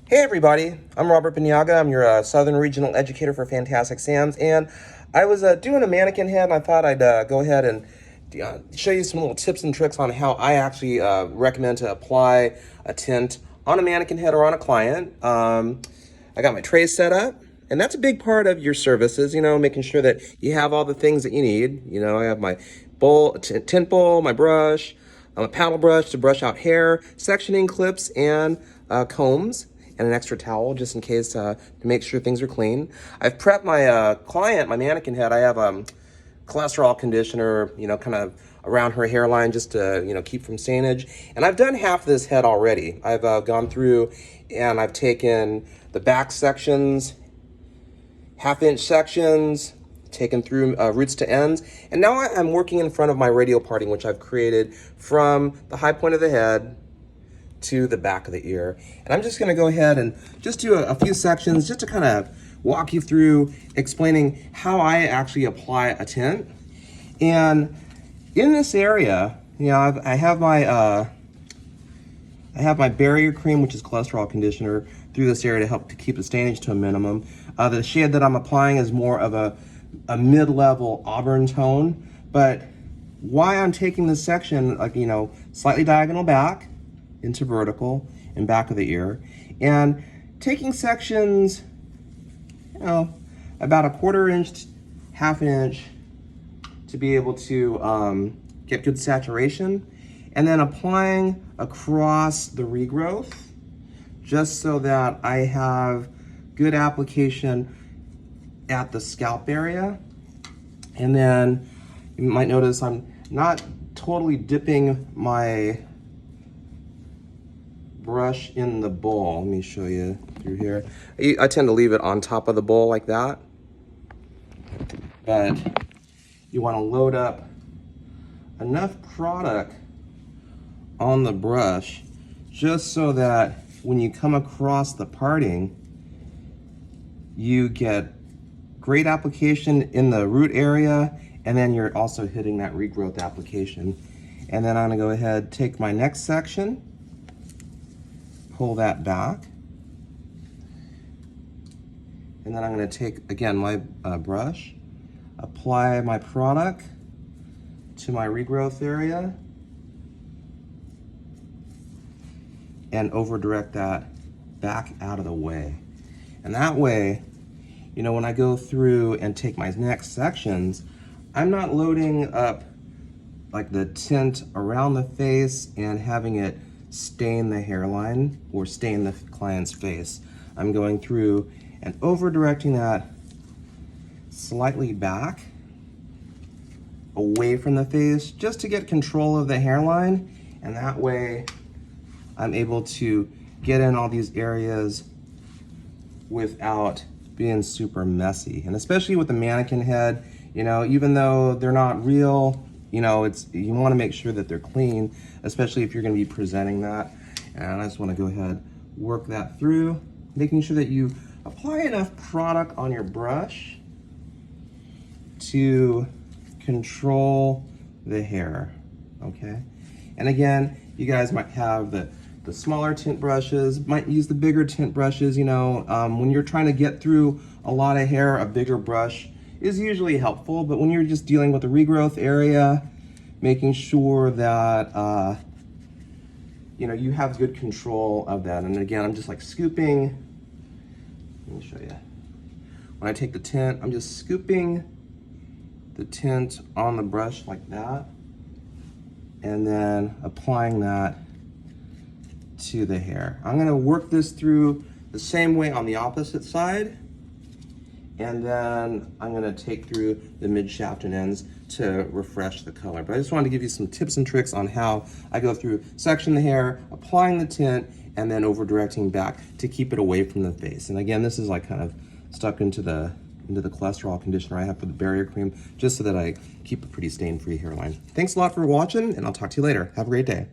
Hey everybody, I'm Robert Beniaga. I'm your Southern Regional Educator for Fantastic Sam's, and I was doing a mannequin head, and I thought I'd go ahead and show you some little tips and tricks on how I actually recommend to apply a tint on a mannequin head or on a client. I got my trays set up, and that's a big part of your services, making sure that you have all the things that you need. I have my bowl, tint bowl, my brush, a paddle brush to brush out hair, sectioning clips, and combs, and an extra towel just in case to make sure things are clean. I've prepped my client, my mannequin head. I have cholesterol conditioner, kind of around her hairline just to, keep from stainage. And I've done half this head already. I've gone through and I've taken the back sections, half-inch sections, taken through roots to ends, and now I'm working in front of my radial parting, which I've created from the high point of the head to the back of the ear. And I'm just going to go ahead and just do a few sections just to kind of walk you through explaining how I actually apply a tint. And in this area, I have my barrier cream, which is cholesterol conditioner, through this area to help to keep the stainage to a minimum. The shade that I'm applying is more of a mid-level auburn tone, but why I'm taking this section, slightly diagonal back into vertical and back of the ear, and taking sections, about a 1/4 inch, half an inch to be able to get good saturation, and then applying across the regrowth just so that I have good application at the scalp area. And then you might notice I'm not totally dipping my brush in the bowl. Let me show you through here. I tend to leave it on top of the bowl like that, but you want to load up enough product on the brush just so that when you come across the parting, you get great application in the root area, and then you're also hitting that regrowth application. And then I'm gonna go ahead, take my next section, pull that back, and then I'm gonna take, again, my brush, apply my product to my regrowth area, and over direct that back out of the way. And that way, when I go through and take my next sections, I'm not loading up like the tint around the face and having it stain the hairline or stain the client's face. I'm going through and over directing that slightly back away from the face just to get control of the hairline, and that way I'm able to get in all these areas without being super messy. And especially with the mannequin head, even though they're not real, you want to make sure that they're clean, especially if you're going to be presenting that. And I just want to go ahead, work that through, making sure that you apply enough product on your brush to control the hair, okay? And again, you guys might have the smaller tint brushes, might use the bigger tint brushes. When you're trying to get through a lot of hair, a bigger brush is usually helpful, but when you're just dealing with the regrowth area, making sure that you have good control of that. And again, I'm just like scooping. Let me show you. When I take the tint, I'm just scooping the tint on the brush like that, and then applying that to the hair. I'm gonna work this through the same way on the opposite side, and then I'm gonna take through the mid shaft and ends to refresh the color. But I just wanted to give you some tips and tricks on how I go through section the hair, applying the tint, and then over directing back to keep it away from the face. And again, this is like kind of stuck into the cholesterol conditioner I have for the barrier cream, just so that I keep a pretty stain-free hairline. Thanks a lot for watching, and I'll talk to you later. Have a great day.